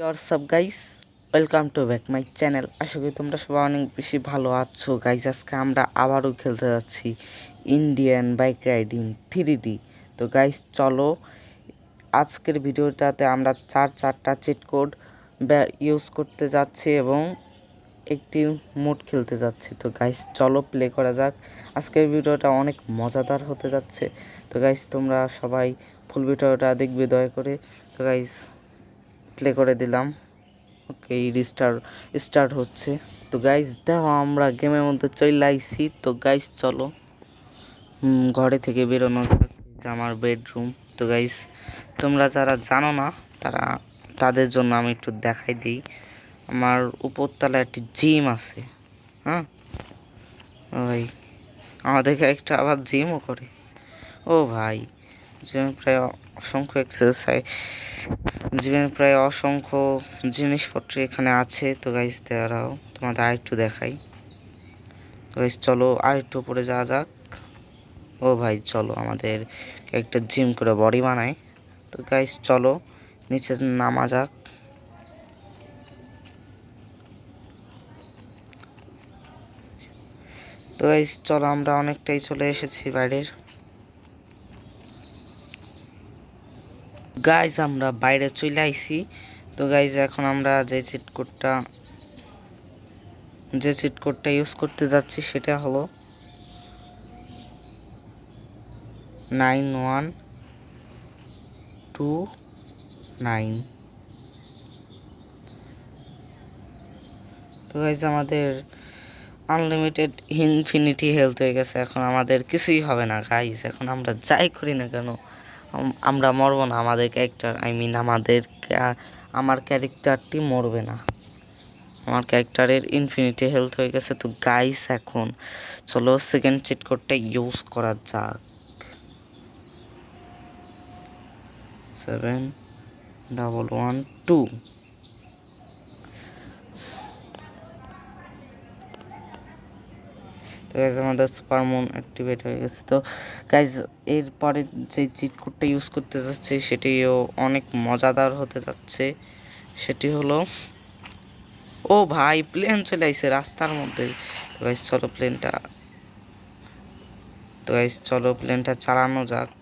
WhatsApp guys, welcome to back my channel. আশা করি তোমরা সবাই অনেক বেশি ভালো আছো গাইস। আজকে আমরা আবারও খেলতে যাচ্ছি ইন্ডিয়ান বাইক রাইডিং 3D। তো গাইস চলো, আজকের ভিডিওটাতে আমরা চারটা চিট কোড ইউজ করতে যাচ্ছি এবং একটি মোড খেলতে যাচ্ছি। তো গাইস চলো প্লে করা যাক। আজকের ভিডিওটা অনেক মজাদার হতে যাচ্ছে। তো গাইস তোমরা সবাই ফুল ভিডিওটা দেখবে দয়া করে। তো গাইস প্লে করে দিলাম। ওকে, স্টার্ট হচ্ছে। তো গাইস দেখো আমরা গেমের মধ্যে চলে আইছি। তো গাইস চলো ঘরে থেকে বেরোনো আমার বেডরুম। তো গাইস তোমরা যারা জানো না তাদের জন্য আমি একটু দেখাই দিই। আমার উপরতলায় একটি জিম আছে। হ্যাঁ ভাই, আমাদের একটা আবার জিমও করে। ও ভাই, জিমের প্রায় অসংখ্য জিনিসপত্র এখানে আছে। তো গাইস দাঁড়াও, তোমাদের আরেকটু দেখাই। তো গাইস চলো আরেকটু উপরে যাওয়া যাক। ও ভাই চলো, আমাদের একটা জিম করে বডি বানায়। তো গাইস চলো নিচে নামা যাক। তো গাইস চলো, আমরা অনেকটাই চলে এসেছি বাইরের। গাইস আমরা বাইরে চলে আইছি। তো গাইস এখন আমরা যে চিট কোডটা ইউজ করতে যাচ্ছি সেটা হলো 9129। তো গাইস আমাদের আনলিমিটেড ইনফিনিটি হেলথ হয়ে গেছে। এখন আমাদের কিছুই হবে না গাইস। এখন আমরা যাই করি না কেন আমরা মরবো না। আমাদের ক্যারেক্টার আমার ক্যারেক্টারটি মরবে না। আমার ক্যারেক্টারের ইনফিনিটি হেলথ হয়ে গেছে। তো গাইস এখন চলো সেকেন্ড চিট কোডটা ইউজ করা যাক। 7112। তো গাইজ আমাদের সুপারমুন অ্যাক্টিভেট হয়ে গেছে। তো গাইজ এরপরে যে চিট কোডটা ইউজ করতে যাচ্ছে সেটিও অনেক মজাদার হতে যাচ্ছে। সেটি হলো, ও ভাই প্লেন চলে আসছে রাস্তার মধ্যে। তো গাইজ চলো প্লেনটা চালানো যাক।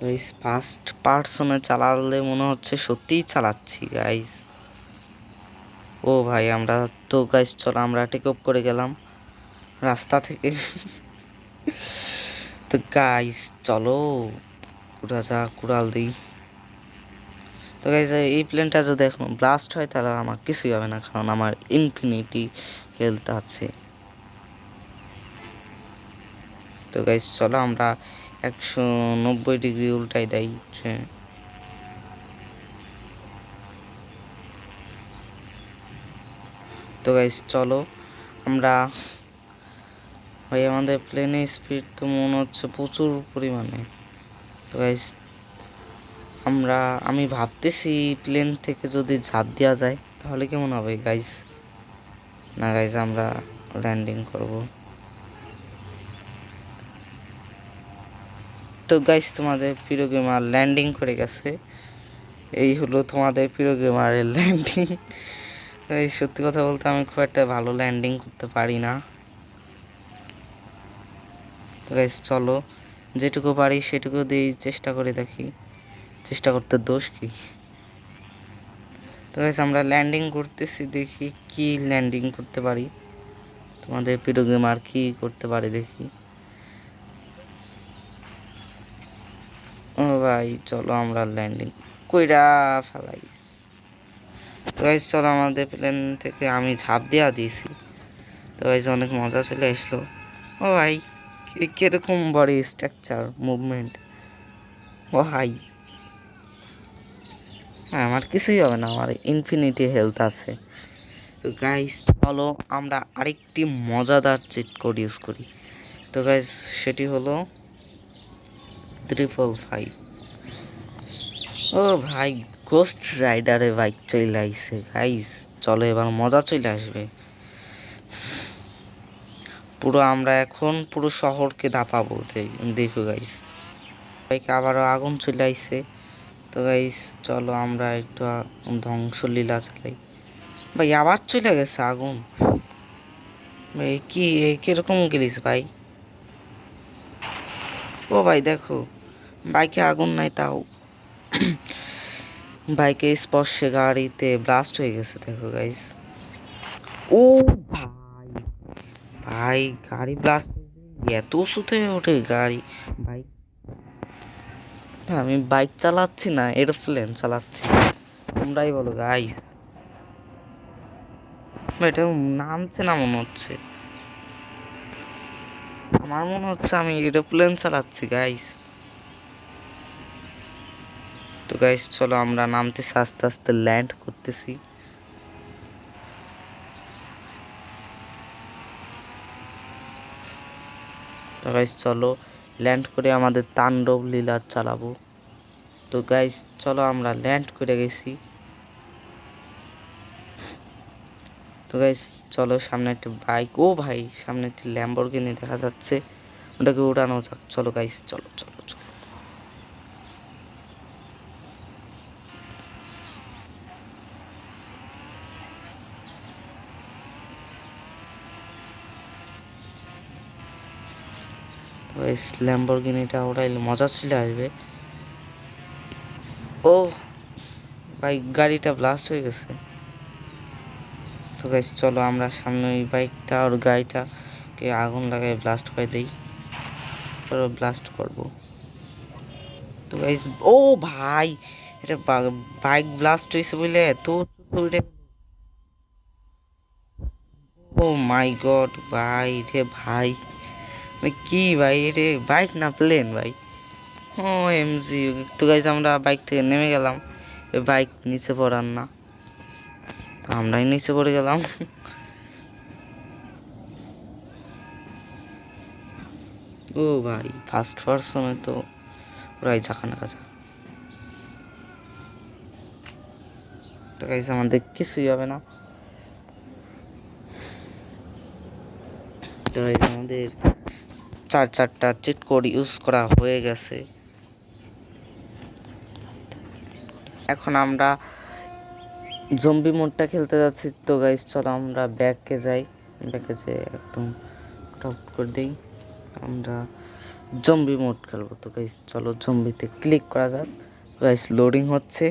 গাইজ ফার্স্ট পার্সনে চালালে মনে হচ্ছে সত্যিই চালাচ্ছি গাইজ। ও ভাই চলো আমরা টেক অফ করে গেলাম রাস্তা থেকে। তো গাইস চলো কুড়াল দিই। তো গাইস এই প্লেনটা যদি এখন ব্লাস্ট হয় তাহলে আমার কিছুই হবে না, কারণ আমার ইনফিনিটি হেলথ আছে। তো গাইস চলো আমরা 190 ডিগ্রি উল্টাই দেই। তো গাইস চলো আমরা, ভাই আমাদের প্লেনের স্পিড তো মনে হচ্ছে প্রচুর পরিমাণে। তো গাইস আমি ভাবতেছি প্লেন থেকে যদি ঝাঁপ দেওয়া যায় তাহলে কেমন হবে গাইস। না গাইস আমরা ল্যান্ডিং করব। তো গাইস তোমাদের প্রিয় গেমার ল্যান্ডিং করে গেছে। এই হলো তোমাদের প্রিয় গেমারের ল্যান্ডিং। এই সত্যি কথা বলতে আমি খুব একটা ভালো ল্যান্ডিং করতে পারি না। তো গাইস চলো যেটুকু পারি সেটুকু দিয়ে চেষ্টা করে দেখি। চেষ্টা করতে দোষ কি। তো গাইস আমরা ল্যান্ডিং করতেছি, দেখি কি ল্যান্ডিং করতে পারি। তোমাদের প্রিয় গেমার কি করতে পারে দেখি। ও ভাই চলো আমরা ল্যান্ডিং কইরা ফেলাই। তো গাইস চলো আমাদের প্লেন থেকে আমি ঝাঁপ দেওয়া দিয়েছি। তো গাইস অনেক মজা চলে আসলো। ও ভাই কিরকম বডি স্ট্রাকচার মুভমেন্ট। ও ভাই হ্যাঁ, আমার কিছুই হবে না, আমার ইনফিনিটি হেলথ আছে। তো গাইস চলো আমরা আরেকটি মজাদার চিট কোড ইউজ করি। তো গাইস সেটি হলো 345। ও ভাই গোস্ট রাইডারে বাইক চলে আইছে গাইস। চলো এবার মজা চলে আসবে। আমরা এখন পুরো শহরকে দাপাবো। দেখো গাইস, বাইকে আবারও আগুন চলে আইছে। তো গাইস চলো আমরা একটু ধ্বংসলীলা চালাই। ভাই আবার চলে গেছে আগুন। ভাই কি কিরকম গেলিস ভাই? ও ভাই দেখো বাইকে আগুন নাই, তাও বাইকে স্পর্শে গাড়িতে ব্লাস্ট হয়ে গেছে দেখো গাইস। ও ভাই, ভাই গাড়ি ব্লাস্ট এত উঁচুতে ওঠে গাড়ি ভাই। আমি বাইক চালাচ্ছি না, এরোপ্লেন চালাচ্ছি, তোমরাই বলো গাইস। এটা নামছে না মনে হচ্ছে, আমার মনে হচ্ছে আমি এরোপ্লেন চালাচ্ছি গাইস। তো গাইস চলো আমরা নামতেছি, আস্তে আস্তে ল্যান্ড করতেছি। তো গাইস চলো ল্যান্ড করে আমাদের তাণ্ডব লীলা চালাবো। তো গাইস চলো আমরা ল্যান্ড করে গেছি। তো গাইস চলো সামনে একটা বাইক, ও ভাই সামনে একটি ল্যাম্বরগিনি দেখা যাচ্ছে, ওটাকে উড়ানো যাক। চলো গাইস চলো চলো চলো। গাইস ল্যাম্বরগিনিটা উড়াইলে মজা চলে আসবে। ও ভাই গাড়িটা ব্লাস্ট হয়ে গেছে। তো গাইস চলো আমরা সামনে ওই বাইকটা আর গাড়িটাকে আগুন লাগাই ব্লাস্ট করে দিই, ব্লাস্ট করব। তো গাইস ও ভাই এটা বাইক ব্লাস্ট হয়েছে বলে এত উড়ে। ও মাই গড ভাই রে ভাই, কি ভাই রে, বাইক না প্লেন ভাই? ও এমজি। তো গাইস আমরা বাইক থেকে নেমে গেলাম, বাইক নিচে পড়ার না, আমরাই নিচে পড়ে গেলাম। ও ভাই ফার্স্ট পার্সনে তো ওরাই ঝাঁকানা কাজা। তো গাইস আমাদের কিছুই হবে না। তো আমাদের চারটা চিট কোড ইউজ করা হয়ে গেছে। এখন আমরা জম্বি মোডটা খেলতে যাচ্ছি। তো গাইস চলো আমরা ব্যাকে যাই, ব্যাকে যেয়ে একদম টপ করে দিই, আমরা জম্বি মোড খেলবো। তো গাইস চলো জম্বিতে ক্লিক করা যাক। গাইস লোডিং হচ্ছে।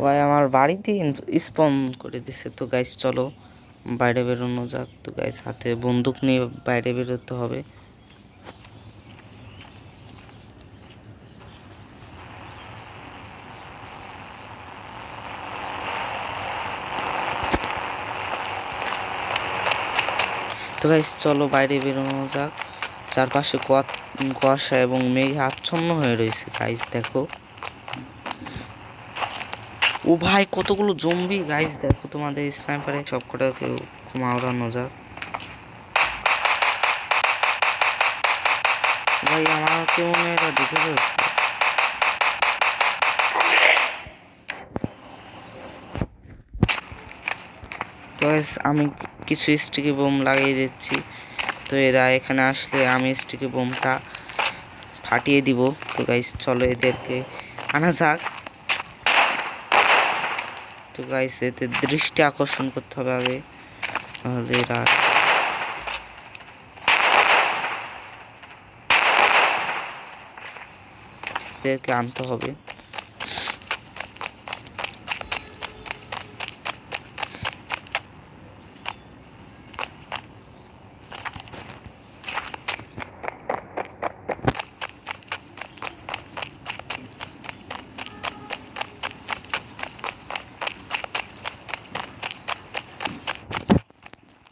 ভাই আমার বাড়িতে স্পন করে দিছে। তো গাইস চলো বাইরে বেরোনো যাক। তো গাইস হাতে বন্দুক নিয়ে বাইরে বেরোতে হবে। তো গাইস চলো বাইরে বেরোনো যাক। চারপাশে কুয়াশা এবং মেঘে আচ্ছন্ন হয়ে রয়েছে গাইস দেখো। ও ভাই কতগুলো জম্বি গাইস দেখো, তোমাদের স্নাইপারে সবকটাকে মারানো যাক। ভাই আমাকে মনে হয় এটা দেখে ফেলছে। তো গাইস আমি কিছু স্টিকি বোম লাগিয়ে দিচ্ছি। তো এরা এখানে আসলে আমি স্টিকি বোমটা ফাটিয়ে দিব। তো গাইস চলো এদেরকে আনা যাক। তো গাইস এতে দৃষ্টি আকর্ষণ করতে হবে আগে, তাহলে এরা এদেরকে আনতে হবে।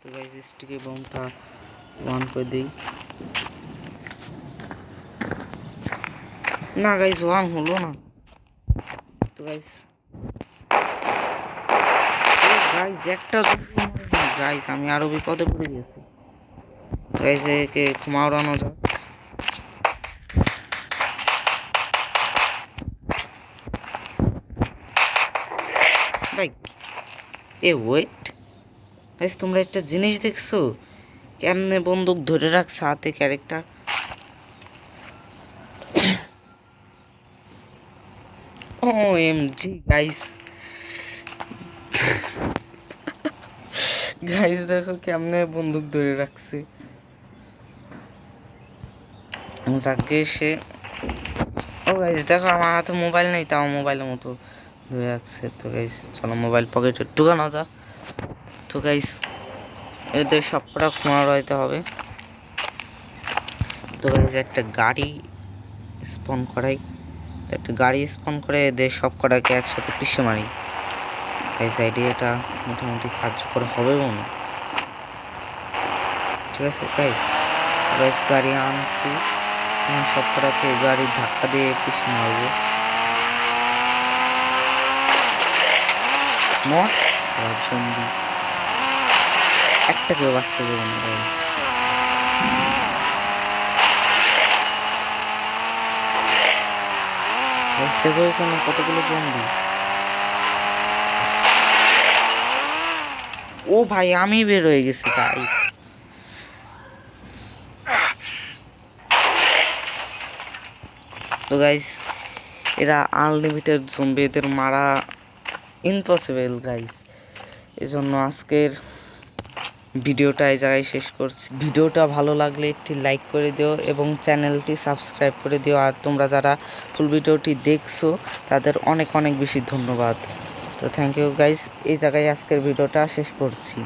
তো গাইস স্টিকি বোমটা অন করে দেই। না গাইস ওয়ান হলো না। তো গাইস একটা গাইস আমি আরো বিপদে পড়ে গেছি। গাইস একে ক্ষমা উড়ানো যাক। ভাই এ ওয়েট গাইস তোমরা একটা জিনিস দেখছো, কেমনে বন্দুক ধরে রাখছে হাতে ক্যারেক্টার। OMG গাইস, গাইস দেখো কেমনে বন্দুক ধরে রাখছে। যাকে সে ও গাইস দেখো আমার হাতে মোবাইল নেই, তাও মোবাইলের মতো ধরে রাখছে। তো গাইস চলো মোবাইল পকেটে ঢুকানো যাক। তো গাইস এদের সবকটা মারাইতে হবে। তো গাইস একটা গাড়ি স্পন করাই, একটা গাড়ি স্পন করে এদের সব কটাকে একসাথে পিষে মারি। গাইস আইডিয়াটা মোটামুটি কার্যকর হবেও না, ঠিক আছে গাইস। গাইস গাড়ি আনছি, সব কটাকে গাড়ির ধাক্কা দিয়ে পিষে মারবো। জম্বি একটা কেউ বাঁচতে দেবো না গাইস। গাইস দেখো এখানে কতগুলো জম্বি। ও ভাই আমি বের হয়ে গেছি গাইস। তো গাইস এরা আনলিমিটেড জম্বি, এদের মারা ইম্পসিবল গাইস। এজন্য আজকের ভিডিওটা এই জায়গায় শেষ করছি। ভিডিওটা ভালো লাগলে একটি লাইক করে দিও এবং চ্যানেলটি সাবস্ক্রাইব করে দিও। আর তোমরা যারা ফুল ভিডিওটি দেখছো তাদের অনেক অনেক বেশি ধন্যবাদ। তো থ্যাংক ইউ গাইস, এই জায়গায় আজকের ভিডিওটা শেষ করছি।